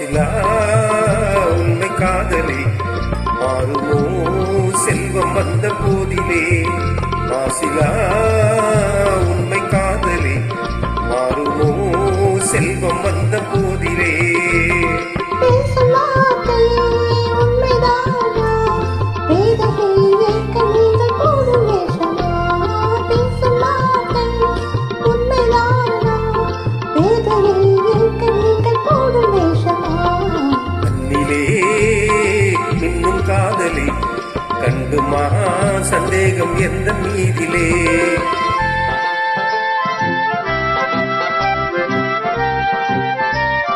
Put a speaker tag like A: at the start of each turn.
A: மாசிலா உண்மை காதலே மாறுமோ செல்வம் வந்த போதிலே. மாசிலா உண்மை காதலே மாறுமோ செல்வம் வந்த போதிலே. மின்னும் காதலி கண்டுமா சந்தேகம் எந்த மீதிலே.